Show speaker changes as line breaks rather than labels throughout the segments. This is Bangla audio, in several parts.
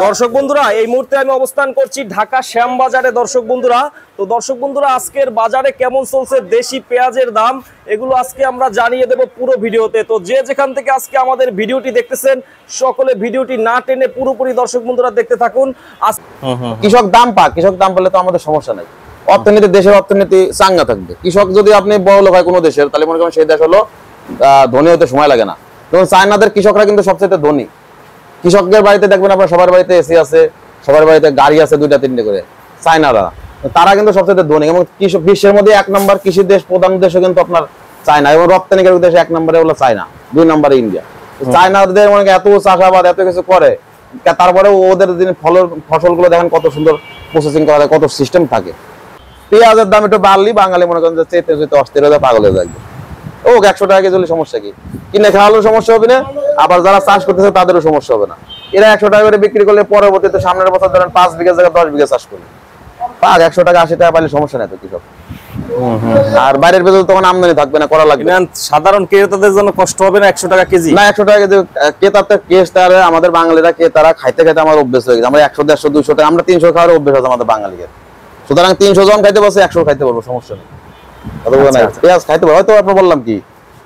দর্শক বন্ধুরা, এই মুহূর্তে আমি অবস্থান করছি ঢাকা শ্যামবাজারে। দর্শক বন্ধুরা, তো দর্শক বন্ধুরা, আজকের বাজারে কেমন চলছে দেশি পেঁয়াজের দাম, এগুলো আজকে আমরা জানিয়ে দেব পুরো ভিডিওতে। তো যে যেখান থেকে আজকে আমাদের ভিডিওটি দেখতেছেন, সকলে ভিডিওটি না টেনে পুরোপুরি দর্শক বন্ধুরা দেখতে থাকুন।
কৃষক দাম পাক, কৃষক দাম পেলে তো আমাদের সমস্যা নাই। অর্থনীতি, দেশের অর্থনীতি চাঙ্গা থাকবে। কৃষক যদি আপনি বড় লোক হয় কোনো দেশের, তাহলে মনে করেন সেই দেশ হলো ধনী হতে সময় লাগে না। যেমন চায়নাদের কৃষকরা কিন্তু সবচেয়ে ধনী। কৃষকদের বাড়িতে দেখবেন আপনার সবার বাড়িতে এসি আছে, সবার বাড়িতে গাড়ি আছে 2টা 3টে করে। চায়নারা, তারা কিন্তু সবচেয়ে ধনী এবং বিশ্বের মধ্যে 1 নম্বর কৃষি দেশ, প্রধান দেশও কিন্তু আপনার চায়না, এবং রপ্তানিকারক দেশ 1 নম্বরে হলো চায়না, 2 নম্বরে ইন্ডিয়া। চায়নাদের মানে এত চাষাবাদ এত কিছু করে, তারপরে ওদের ফসলগুলো দেখেন কত সুন্দর প্রসেসিং করা যায়, কত সিস্টেম থাকে। পেঁয়াজের দাম একটু বাড়লি বাঙালি মনে করেন যে চেতে চেতে অস্থির হয়ে পাগল হয়ে যাবে। ও 100 টাকা কেজি সমস্যা কি, কিনে খাওয়ালেও সমস্যা হবে না, আবার যারা চাষ করতেছে তাদেরও সমস্যা হবে না। এরা 100 টাকা করে বিক্রি করলে পরবর্তীতে সামনের বছর ধরেন 5 বিঘা জায়গায় 10 বিঘা চাষ করবে, পাক 100 টাকা 80 টাকা পাইলে সমস্যা নেই তো কৃষক। আর বাইরের ভেতর তখন আমদানি থাকবে না, করা লাগবে।
সাধারণ ক্রেতাদের জন্য কষ্ট হবে না 100 টাকা কেজি?
না, 100 টাকা কেজি ক্রেতাদের কেসটারে আমাদের বাঙালিরা তারা খাইতে খাইতে আমার অভ্যেস হয়ে গেছে। আমরা 100 150 200 টাকা, আমরা 300 খাওয়ার অভ্যেস আছে আমাদের বাঙালিদের। সুতরাং 300 জন খাইতে পারছে, 100 খাইতে পারবো, সমস্যা নেই। পেঁয়াজ খাইতে পারবো, হয়তো আপনি বললাম কি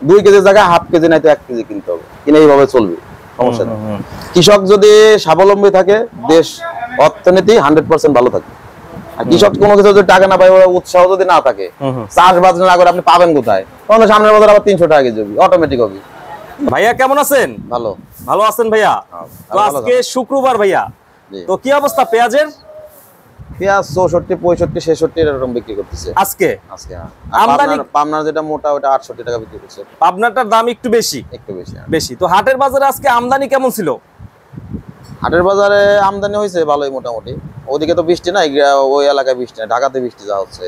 2 কেজির জায়গায় হাফ কেজি নাই তো 1 কেজি কিনতে হবে, কিনে এইভাবে চলবে, সমস্যা নেই। কৃষক যদি স্বাবলম্বী থাকে, দেশ অর্থনীতি 100% ভালো থাকে। আর কৃষক কোনো কিছু যদি টাকা না পায়, উৎসাহ যদি না থাকে, চাষবাস না করে আপনি পাবেন কোথায়? তখন সামনের বছর আবার 300 টাকা কেজি অটোমেটিক হবে।
ভাইয়া কেমন আছেন?
ভালো।
ভালো আছেন ভাইয়া? তো আজকে শুক্রবার ভাইয়া, তো কি অবস্থা পেঁয়াজের?
পেঁয়াজ 64 65 66 এরকম বিক্রি করতেছে আজকে। পাবনার যেটা মোটা ওটা 68 টাকা বিক্রি করছে।
পাবনাটার দাম একটু বেশি, বেশি। তো হাটের বাজারে আজকে আমদানি কেমন ছিল?
হাটের বাজারে আমদানি হয়েছে ভালোই মোটামুটি। ওদিকে তো বৃষ্টি নাই, ওই এলাকায় বৃষ্টি নাই, ঢাকাতে বৃষ্টি যা হচ্ছে,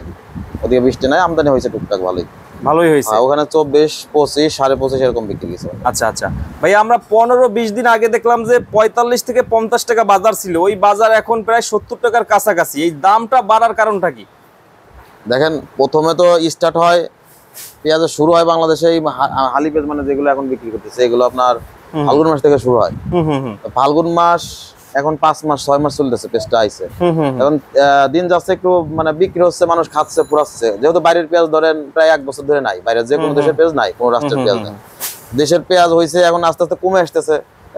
ওদিকে বৃষ্টি নাই, আমদানি হয়েছে টুকটাক ভালোই হয়েছে। ওখানে 24 25 25.5 এরকম বিক্রি গেছে।
আচ্ছা আচ্ছা ভাই, আমরা 15-20 দিন আগে দেখলাম যে 45 থেকে 50 টাকা বাজার ছিল, ওই বাজার এখন প্রায় 70 টাকার কাছাকাছি। এই দামটা বাড়ার কারণটা কি?
দেখেন, প্রথমে তো স্টার্ট হয় পেঁয়াজের শুরু হয় বাংলাদেশে এই হালি পেঁয়াজ, মানে যেগুলো এখন বিক্রি করতেছে এগুলো আপনার ফাল্গুন মাস থেকে শুরু হয়। ফাল্গুন মাস এখন 5 মাস 6 মাস চলতেছে, পেঁয়াজটা আইছে। এখন দিন যাচ্ছে, একটু মানে বিক্রি হচ্ছে, মানুষ খাচ্ছে পুরাচ্ছে। যেহেতু বাইরের পেঁয়াজ ধরেন প্রায় 1 বছর ধরে নাই, বাইরের যে কোনো দেশের পেঁয়াজ নাই, কোনো রাষ্ট্রের পেঁয়াজ নাই। দেশের পেঁয়াজ হয়েছে, এখন আস্তে আস্তে কমে আসতেছে।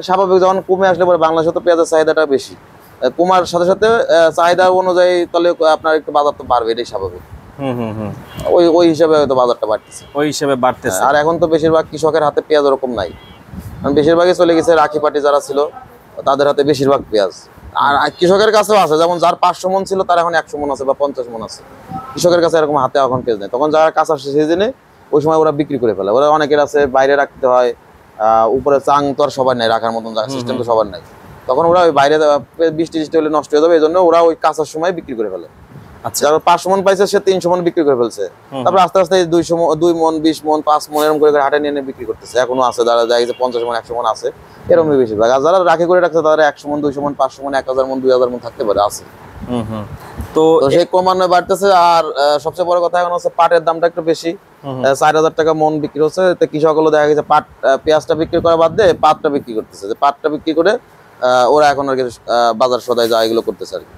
স্বাভাবিক, যখন কমে আসলে পরে বাংলাদেশে তো পেঁয়াজের চাহিদাটা বেশি, কমার সাথে সাথে চাহিদা অনুযায়ী তাহলে আপনার একটু বাজার তো বাড়বে, এটাই স্বাভাবিক। ওই হিসাবে হয়তো বাজারটা বাড়তেছে, ওই হিসাবে বাড়তেছে। আর এখন তো বেশিরভাগ কৃষকের হাতে পেঁয়াজ ওরকম নাই, বেশিরভাগই চলে গেছে রাখি পাটি যারা ছিল তাদের হাতে বেশিরভাগ পেঁয়াজ। আর কৃষকের কাছেও আছে, যেমন যার 500 মন ছিল তার এখন 100 মন আছে বা 50 মন আছে। কৃষকের কাছে এরকম হাতে এখন পেঁয়াজ নেই। তখন যারা কাঁচা সিজনে ওই সময় ওরা বিক্রি করে ফেলে। ওরা অনেকের আছে বাইরে রাখতে হয়, উপরে চাং তো আর সবার নাই, রাখার মতন সিস্টেম তো সবার নাই। তখন ওরা ওই বাইরে বৃষ্টি হলে নষ্ট হয়ে যাবে, এই জন্য ওরা ওই কাঁচার সময় বিক্রি করে ফেলে। যারা 500 মন পাইছে সে 300 মন বিক্রি করে ফেলছে। তারপর আস্তে আস্তে 2 মন 20 মন 5 মন এরকম করে হাটে নিয়ে বিক্রি করতেছে। এখনো আছে যারা যায় 50 মন 100 মন আছে, এরকমই বেশিরভাগ। আর যারা রাখি করে রাখছে তারা 100 মন 200 মন 500 মন 1000 মন 2000 মন থাকতে পারে, আছে। তো সেই ক্রমান্বয়ে বাড়তেছে। আর সবচেয়ে বড় কথা এখন হচ্ছে পাটের দামটা একটু বেশি, 4000 টাকা মন বিক্রি হচ্ছে। কৃষক হলো দেখা গেছে পাট পেঁয়াজটা বিক্রি করা বাদ দিয়ে পাটটা বিক্রি করতেছে। যে পাটটা বিক্রি করে ওরা এখন আর কি বাজার সদায় যা এগুলো করতেছে আর কি।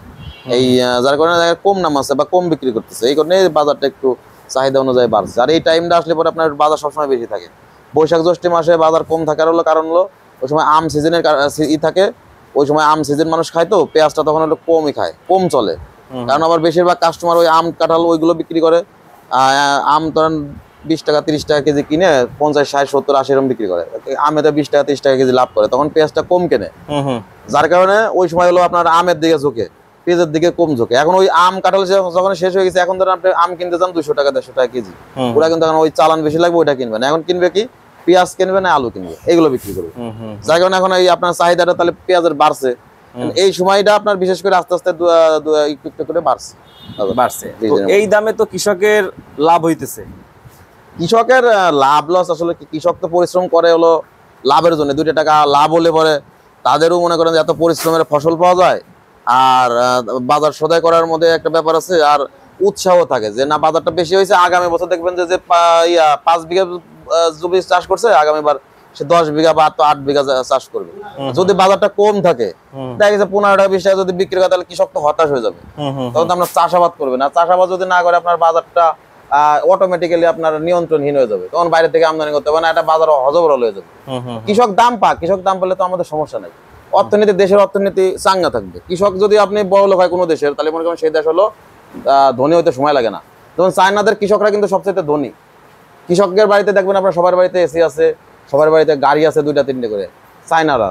এই যার কারণে কম নাম আছে বা কম বিক্রি করতেছে, এই কারণে বাজারটা একটু চাহিদা অনুযায়ী বাড়ছে। আর এই টাইমটা আসলে পরে আপনার বাজার সবসময় বেশি থাকে। বৈশাখ জ্যৈষ্ঠ মাসে বাজার কম থাকার কারণ হলো ওই সময় আম সিজনের থাকে, ওই সময় আম সিজন মানুষ খায়, তো পেঁয়াজটা তখন হলো কমই খায়, কম চলে। কারণ আবার বেশিরভাগ কাস্টমার ওই আম কাঁঠাল ওইগুলো বিক্রি করে। আম ধরেন 20 টাকা 30 টাকা কেজি কিনে 50 60 70 80 এরকম বিক্রি করে। আমেতে 20 টাকা 30 টাকা কেজি লাভ করে, তখন পেঁয়াজটা কম কেনে। যার কারণে ওই সময় হলো আপনার আমের দিকে ঝোঁকে, পেঁয়াজের দিকে কম ঝোঁকে। এখন ওই আম কাঁঠাল যখন শেষ হয়ে গেছে, এখন ধরেন আপনি আম কিনতে যান 200 টাকা 150 টাকা কেজি, ওরা কিন্তু এখন ওই চালান বেশি লাগবে, ওইটা কিনবে না। এখন কিনবে কি, পেঁয়াজ কিনবে না আলু কিনবে, এগুলো বিক্রি করবে। যার কারণে এখন এই আপনার চাহিদাটা তাহলে পেঁয়াজের বাড়ছে। এই সময়টা আপনার বিশেষ করে আস্তে আস্তে একটু একটু করে বাড়ছে। এই দামে তো কৃষকের লাভ হইতেছে। কৃষকের লাভ লস আসলে কি, কৃষক তো পরিশ্রম করে হলো লাভের জন্য। 2 টাকা লাভ হলে পরে তাদেরও মনে করেন যে এত পরিশ্রমের ফসল পাওয়া যায়। আর বাজার সদাই করার মধ্যে একটা ব্যাপার আছে, আর উৎসাহ থাকে যে না বাজারটা বেশি হয়েছে, আগামী বছর দেখবেন যে 5 বিঘা জমি চাষ করছে, আগামীবার সে 10 বিঘা বা 8 বিঘা চাষ করবে। যদি বাজারটা কম থাকে, দেখা গেছে 15 টাকা 20 টাকা যদি বিক্রি করে, তাহলে কৃষক তো হতাশ হয়ে যাবে। তখন তো আপনার চাষাবাদ করবে না। চাষাবাদ যদি না করে, আপনার বাজারটা অটোমেটিক্যালি আপনার নিয়ন্ত্রণহীন হয়ে যাবে। তখন বাইরে থেকে আমদানি করতে হবে না, এটা বাজার হজবরল হয়ে যাবে। কৃষক দাম পাক, কৃষক দাম পেলে তো আমাদের সমস্যা নাই। অর্থনীতি, দেশের অর্থনীতি চাঙ্গা থাকবে। কৃষক যদি আপনি বড় লোক হয় কোনো দেশের, তাহলে মনে করেন সেই দেশ হলো ধনী হইতে সময় লাগে না। যেমন চায়নাদের কৃষকরা কিন্তু সবচেয়ে ধনী। কৃষকের বাড়িতে দেখবেন আপনার সবার বাড়িতে এসি আছে, সবার বাড়িতে গাড়ি আছে 2-3টে করে। চায়নারা,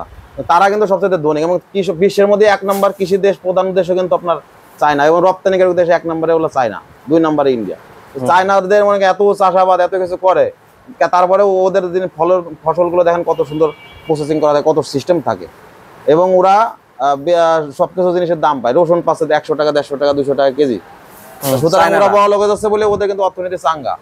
তারা কিন্তু সবচেয়ে ধনী এবং বিশ্বের মধ্যে 1 নম্বর কৃষি দেশ, প্রধান দেশও কিন্তু আপনার চায়না, এবং রপ্তানিকারক দেশে 1 নম্বরে হলো চায়না, 2 নম্বরে ইন্ডিয়া। চায়নাদের মানে এত চাষাবাদ এত কিছু করে, তারপরে ওদের ফসলগুলো দেখেন কত সুন্দর প্রসেসিং করা যায়, কত সিস্টেম থাকে, এবং ওরা সবকিছু জিনিসের দাম পায়। রসুন পাচ্ছে 100 টাকা, 150 টাকা, 200 টাকা কেজি। সুতরাং ওরা বড় লোক যাচ্ছে বলে ওদের কিন্তু অর্থনীতি চাঙ্গা।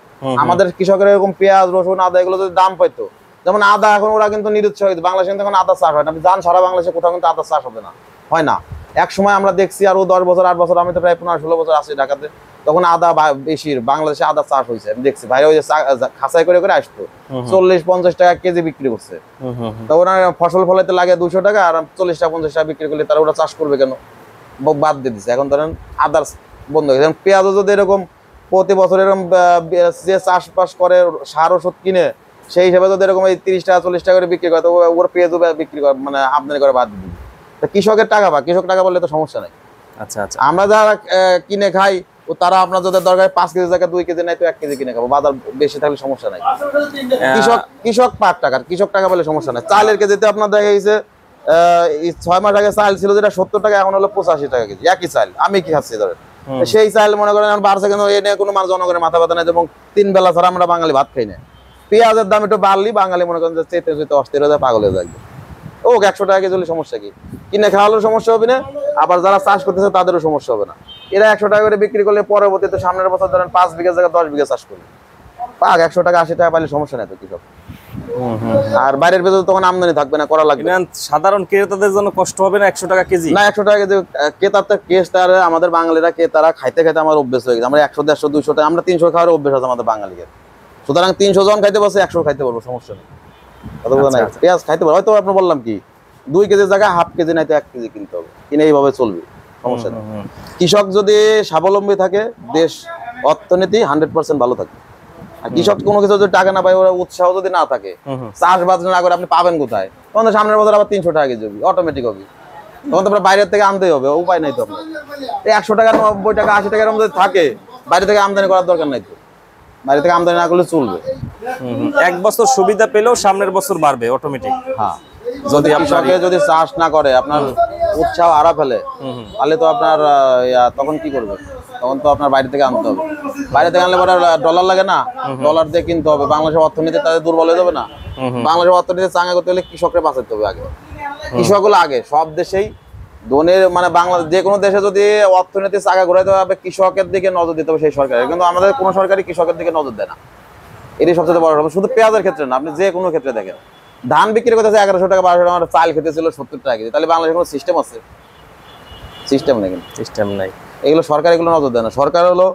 আমাদের কৃষকের এরকম পেঁয়াজ, রসুন, আদা এগুলো যদি দাম পাইতো, যেমন আদা এখন ওরা কিন্তু নিরুৎসাহিত। বাংলাদেশে কিন্তু এখন আদা চাষ হয় না। আপনি যান সারা বাংলাদেশে কোথাও কিন্তু আদা চাষ হবে না, হয় না। এক সময় আমরা দেখছি, আরো 10 বছর 8 বছর, আমি তো প্রায় 15-16 বছর আছি ঢাকাতে, তখন আদা বেশি বাংলাদেশে আদা চাষ হয়েছে। আমি দেখছি ভাইরা ওই যে খাঁচাই করে করে আসতো, 40-50 টাকা কেজি বিক্রি করছে। তো ওরা ফসল ফলাইতে লাগে 200 টাকা, আর 40 টাকা 50 টাকা বিক্রি করলে তারা ওরা চাষ করবে কেন? বাদ দিয়ে দিচ্ছে। এখন ধরেন আদার বন্ধ হয়ে গেছে। পেঁয়াজও যদি এরকম প্রতি বছর এরকম যে চাষবাস করে, সার ওষুধ কিনে, সেই হিসাবে যদি এরকম এই 30 টাকা 40 টাকা করে বিক্রি করে, তো ওর পেঁয়াজও বিক্রি করে, মানে আমদানি করে বাদ দিয়ে দিবে। কৃষকের টাকা পায়, কৃষক টাকা বললে তো সমস্যা নাই।
আচ্ছা আচ্ছা,
আমরা যারা কিনে খাই, ও তারা আপনার যদি দরকার 5 কেজি জায়গায় 2 কেজি নাই, তো 1 কেজি কিনে খাবো। বাজার বেশি থাকলে সমস্যা নাই। কৃষক পাক টাকা, কৃষক টাকা বলে সমস্যা নাই। চালের কেজিতে আপনার দেখা গেছে 6 মাস আগে চাল ছিল যেটা 70 টাকা, এখন হলো 85 টাকা কেজি। একই চাল আমি কি খাচ্ছি ধরেন, সেই চাল মনে করেন এখন বাড়ছে, কিন্তু এ নিয়ে কোনো জনগণের মাথা ব্যথা নাই, এবং 3 বেলা ছাড়া আমরা বাঙালি ভাত খাই না। পেঁয়াজের দাম একটু বাড়লি বাঙালি মনে করেন যে চেতে চেতে অস্থির হয়ে যায়, পাগল হয়ে যাবে। ও 100 টাকা কেজি হলে সমস্যা কি? কিনে খাওয়ালেও সমস্যা হবে না, আবার যারা চাষ করতেছে তাদেরও সমস্যা হবে না। এরা 100 টাকা করে বিক্রি করলে পরবর্তীতে সামনের বছর ধরেন 5 বিঘা জায়গায় 10 বিঘা চাষ করবে, পাক 100 টাকা 80 টাকা পাইলে সমস্যা নেই তো কৃষক। আর বাইরের ভেতরে তখন আমদানি থাকবে না, করা লাগবে।
সাধারণ ক্রেতাদের জন্য কষ্ট হবে না 100 টাকা কেজি?
না, 100 টাকা কেজি ক্রেতারা, আমাদের বাঙালিরা ক্রেতারা খাইতে খাইতে আমার অভ্যেস হয়ে গেছে। আমরা 100, 150, 200 টাকা, আমরা 300 খাওয়ার অভ্যেস আছে আমাদের বাঙালিদের। সুতরাং 300 জন খাইতে পারছে, 100 খাইতে পারবো, সমস্যা নেই। পেঁয়াজ খাইতে পারবো, হয়তো আপনি বললাম কি 2 কেজির জায়গায় হাফ কেজি নাই তো 1 কেজি কিনতে হবে, কিনে এইভাবে চলবে, সমস্যা নেই। কৃষক যদি স্বাবলম্বী থাকে, দেশ অর্থনীতি 100% ভালো থাকে। আর কৃষক কোনো কিছু যদি টাকা না পায়, ওরা উৎসাহ যদি না থাকে, চাষবাস না করে, আপনি পাবেন কোথায়? তখন তো সামনের বছর আবার 300 টাকা কেজি হবে, অটোমেটিক হবে। তখন তো আপনার বাইরের থেকে আনতেই হবে, উপায় নাই তো আপনার। 100 টাকা 90 টাকা 80 টাকার মধ্যে থাকে, বাইরে থেকে আমদানি করার দরকার নাই তো। বাইরে থেকে আমদানি না করলে চলবে।
1 বছর সুবিধা পেলেও সামনের বছর বাড়বে অটোমেটিক।
হ্যাঁ, যদি কৃষকে যদি চাষ না করে, আপনার উৎসাহ হারা ফেলে, তাহলে তো আপনার তখন কি করবে? তখন তো আপনার বাইরে থেকে আনতে হবে। বাইরে থেকে আনলে পরে ডলার লাগে না, ডলার দিয়ে কিনতে হবে। বাংলাদেশের অর্থনীতি তাদের দুর্বল হয়ে যাবে না? বাংলাদেশের অর্থনীতি চাঙ্গা করতে হলে কৃষককে বাঁচাতে হবে আগে। কৃষক হলো আগে, সব দেশেই ধনের, মানে বাংলাদেশ যে কোনো দেশে যদি অর্থনীতি চাঙ্গা ঘুরাইতে হবে, কৃষকের দিকে নজর দিতে হবে সেই সরকারের। কিন্তু আমাদের কোনো সরকারই কৃষকের দিকে নজর দেয় না, এটাই সবচেয়ে বড় সমস্যা। শুধু পেঁয়াজের ক্ষেত্রে না, আপনি যে কোনো ক্ষেত্রে দেখেন, ধান বিক্রি করতেছে 1100 টাকা 1200 টাকা, চাল খেতেছিল 70 টাকা কেজি। তাহলে বাংলাদেশে কোনো সিস্টেম আছে? সিস্টেম নেই, কিন্তু
সিস্টেম নাই।
এগুলো সরকার এগুলো নজর দেয় না। সরকার হলো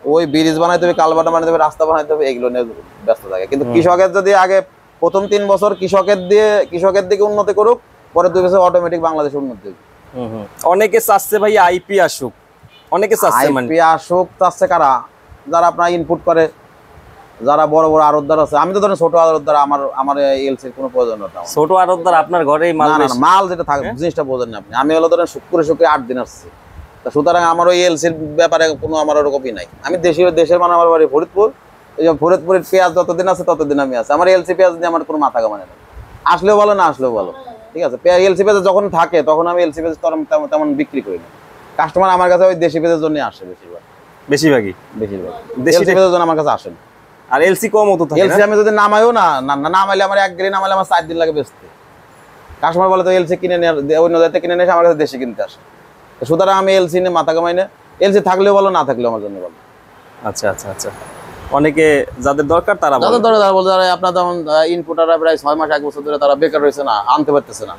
ওই ব্রিজ বানাইতে হবে, কালভার্ট বানাইতে হবে, রাস্তা বানাইতে হবে, এগুলো নিয়ে ব্যস্ত থাকে। কিন্তু কৃষকের যদি আগে প্রথম 3 বছর কৃষকের দিকে উন্নতি করুক, পরে 2 বছর অটোমেটিক বাংলাদেশ উন্নতি হবে।
অনেকে চাচ্ছে ভাই আইপি আসুক, অনেকে চাচ্ছে, মানে
আইপি আসুক চাচ্ছে কারা? যারা আপনার ইনপুট করে, যারা বড় বড় আড়তদার আছে। আমি তো ধরেন ছোট আড়তদার, আমার এলসির কোনো প্রয়োজন নেই।
ছোট আড়তদার আপনার ঘরেই মাল?
না, মাল যেটা থাকে, জিনিসটা বোঝেন না আপনি। আমি হলো ধরেন শুক্রে 8 দিন আসছি, সুতরাং আমার ওই এলসির ব্যাপারে কোনো আমার ওরকমই নাই। আমি দেশের মানে আমার বাড়ি ফরিদপুর, এই যে ফরিদপুরের পেঁয়াজ যতদিন আছে ততদিন আমি আছি। আমার এলসি পেঁয়াজ নিয়ে আমার কোনো মাথা কামানে না, আসলেও ভালো না আসলেও ভালো, ঠিক আছে। এলসি পেঁয়াজ যখন থাকে তখন আমি এলসি পেঁয়াজ তেমন বিক্রি করি না। কাস্টমার আমার কাছে ওই দেশি পেঁয়াজের জন্য আসে বেশিরভাগ দেশি পেঁয়াজের জন্য আমার কাছে আসেন।
আর এলসি কম হতো থাকে।
এলসি আমি যদি নামাইও না নামাইলে আমার 1 গ্রেড নামাইলে আমার 4 দিন লাগে বেচতে। কাস্টমার বলে তো এলসি কিনে নিয়ে অন্য জায়গাতে কিনে নিয়ে আমার কাছে দেশি কিনতে আসে। সুতরাং আমি এলসি নিয়ে মাথা কামাই না। এলসি থাকলেও ভালো, না থাকলেও আমার জন্য ভালো।
আচ্ছা আচ্ছা আচ্ছা, অনেকে যাদের দরকার তারা
বলে আপনার যেমন ইনপুটাররা প্রায় 6 মাস 1 বছর ধরে তারা বেকার রয়েছে না, আনতে পারতেছে না,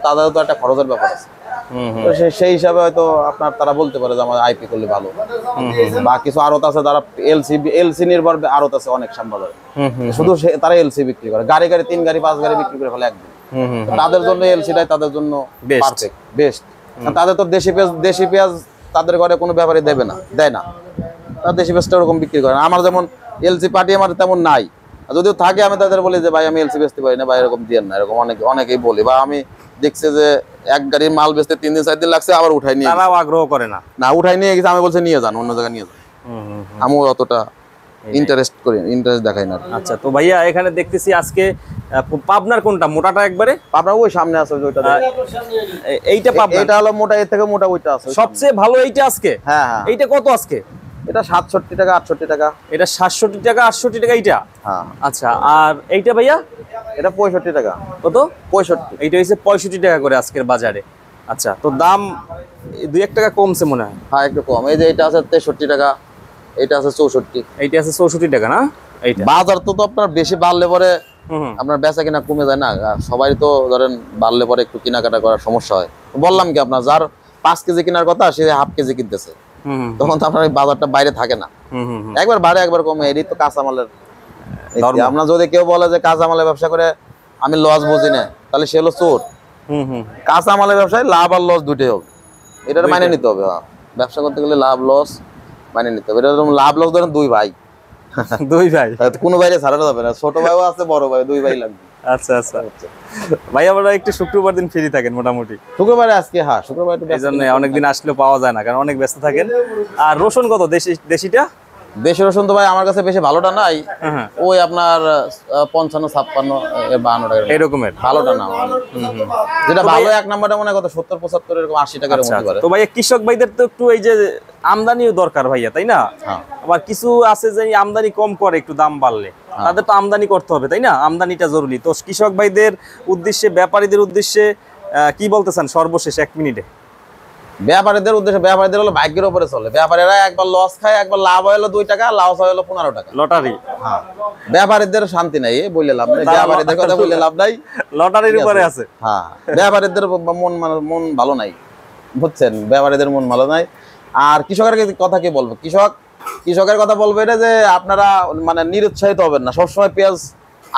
তাদের তো একটা খরচের ব্যাপার আছে। তো সেই হিসাবে হয়তো আপনার তারা বলতে পারে যে আমার আইপি করলে ভালো। বা কিছু আড়ত আছে যারা এলসি নির্ভর আড়ত আছে অনেক শ্যামবাজারে, শুধু তারা এলসি বিক্রি করে, গাড়ি 3 গাড়ি 5 গাড়ি বিক্রি করে ফেলে একদিন। তাদের জন্য এলসিটাই তাদের জন্য পারফেক্ট বেস্ট। তাদের তো দেশি পেঁয়াজ তাদের ঘরে কোনো ব্যাপারে দেয় না, তারা দেশি পেঁয়াজটা ওরকম বিক্রি করে। আমার যেমন এলসি পার্টি আমার তেমন নাই, যদিও থাকে আমি তাদের বলি যে ভাই আমি এলসি বেচতে পারি না ভাই, এরকম দিয়েন না, এরকম অনেকেই বলি। বা আমি দেখছি যে এক গাড়ির মাল বেচতে 3 দিন 4 দিন লাগছে, আবার উঠাই নিয়ে,
তারাও আগ্রহ করে না,
উঠাই নিয়ে গেছে, আমি বলছি নিয়ে যান অন্য জায়গায় নিয়ে যান। আমি অতটা ইন্টারেস্ট দেখাই না।
আচ্ছা, তো ভাইয়া এখানে দেখতেছি আজকে পাবনার কোনটা মোটাটা একবারে?
পাবনা ওই সামনে আছে ওইটা,
এইটা পাবনা,
এটা হলো মোটা, এর থেকে মোটা ওইটা আছে
সবচেয়ে ভালো এইটা আজকে।
হ্যাঁ,
এইটা কত আজকে?
এটা 67 টাকা 68 টাকা।
এটা 67 টাকা 68 টাকা এইটা?
হ্যাঁ।
আচ্ছা, আর এইটা ভাইয়া?
এটা 65 টাকা।
কত? 65। এইটা হচ্ছে 65 টাকা করে আজকের বাজারে। আচ্ছা, তো দাম 2-1 টাকা কমছে মনে হয়।
হ্যাঁ, একটু কম। এই যে এটা আছে 63 টাকা, এটা আছে 64।
এইটা আছে 64 টাকা না? এইটা
বাজার তো আপনার বেশি বাড়লে পরে আপনার বেচা কিনা কমে যায় না, সবাই তো ধরেন বাড়লে পরে একটু কেনাকাটা করার সমস্যা হয়। বললাম কি আপনার যার 5 কেজি কেনার কথা সে হাফ কেজি কিনতেছে, তখন তো আপনার বাজারটা বাইরে থাকে না। একবার বাড়ে একবার কমে, এটি তো কাঁচামালের। আপনার যদি কেউ বলে যে কাঁচামালের ব্যবসা করে আমি লস বুঝি না, তাহলে সে হলো চোর। কাঁচামালের ব্যবসায় লাভ আর লস দুটোই হবে, এটা মানে নিতে হবে। ব্যবসা করতে গেলে লাভ লস মানে নিতে হবে। এটা লাভ লস ধরেন 2 ভাই, কোনো বাইরে ছাড়ানো যাবে না, ছোট ভাইও আছে বড় ভাই, 2 ভাই লাগবে।
আচ্ছা আচ্ছা ভাই, আমরা একটু শুক্রবার দিন ফ্রি থাকেন মোটামুটি?
শুক্রবারে আজকে, হ্যাঁ শুক্রবার,
এই জন্য অনেকদিন আসলেও পাওয়া যায় না, কারণ অনেক ব্যস্ত থাকেন। আর রসুন কত দেশিটা?
দেশি রসুন তো ভাই আমার কাছে বেশি ভালোটা নাই, ওই আপনার 55 56 52 টাকা
এরকমের,
ভালোটা না। যেটা ভালো এক নাম্বারটা মনে কত 70 75 এরকম 80 টাকার মধ্যে পারে।
তো ভাইয়া কৃষক ভাইদের তো একটু এই যে আমদানিও দরকার ভাইয়া, তাই না? আবার কিছু আছে যে আমদানি কম করে একটু দাম বাড়লে, তাদের তো আমদানি করতে হবে, তাই না? আমদানিটা জরুরি। তো কৃষক ভাইদের উদ্দেশ্যে, ব্যাপারীদের উদ্দেশ্যে কি বলতে চান সর্বশেষ 1 মিনিটে?
ব্যাপারীদের উদ্দেশ্যে, ব্যাপারীদের হলো ভাগ্যের উপরে চলে। ব্যাপারীরা একবার লস খায়, একবার লাভ হলো 2 টাকা, লস হলো 15 টাকা, লটারি। হ্যাঁ, ব্যাপারীদের শান্তি নাই, বলে লাভ নাই, ব্যাপারীদের কথা বলে লাভ নাই, লটারির উপরে আছে। হ্যাঁ, ব্যাপারীদের মন ভালো নাই, বুঝছেন, ব্যাপারীদের মন ভালো নাই। আর কৃষকের কথা কি বলবো, কৃষকের কথা বলবো এটা যে আপনারা মানে নিরুৎসাহিত হবেন না, সবসময় পেঁয়াজ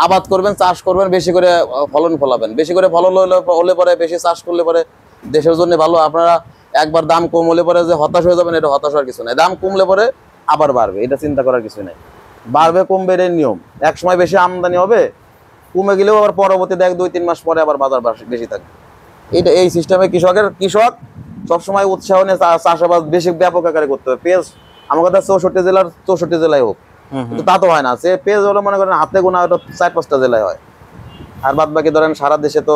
আবাদ করবেন, চাষ করবেন, বেশি করে ফলন ফলাবেন। বেশি করে ফলন হলে পরে, বেশি চাষ করলে পরে দেশের জন্য ভালো। আপনারা একবার দাম কম হলে পরে যে হতাশ হয়ে যাবেন, এটা হতাশ হওয়ার কিছু নাই। দাম কমলে পরে আবার বাড়বে, এটা চিন্তা করার কিছু নাই। বাড়বে কমবে এটাই নিয়ম। এক সময় বেশি আমদানি হবে, কমে গেলেও আবার পরবর্তী 2-3 মাস পরে আবার বাজার বেশি থাকবে। এই সিস্টেমে কৃষক সবসময় উৎসাহ নিয়ে চাষাবাদ বেশি ব্যাপক আকারে করতে হবে। পেঁয়াজ আমার কথা 64 জেলার 64 জেলায় হোক, কিন্তু তা তো হয় না। সে পেঁয়াজ হলো মনে করেন হাতে গোনা 4-5টা জেলায় হয়, আর বাদ বাকি ধরেন সারা দেশে তো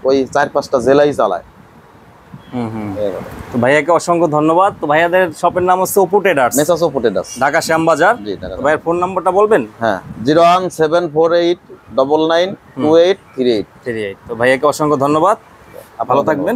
ওই 4-5টা জেলাই চালায়।
তো ভাইয়াকে অসংখ্য ধন্যবাদ। তো ভাইয়াদের শপের নাম হচ্ছে Apu traders,
Messrs Apu traders,
Dhaka Shyambazar. ভাইয়ের ফোন নাম্বারটা বলবেন?
হ্যাঁ, 01748992838।
তো ভাইয়াকে অসংখ্য ধন্যবাদ, ভালো থাকবেন।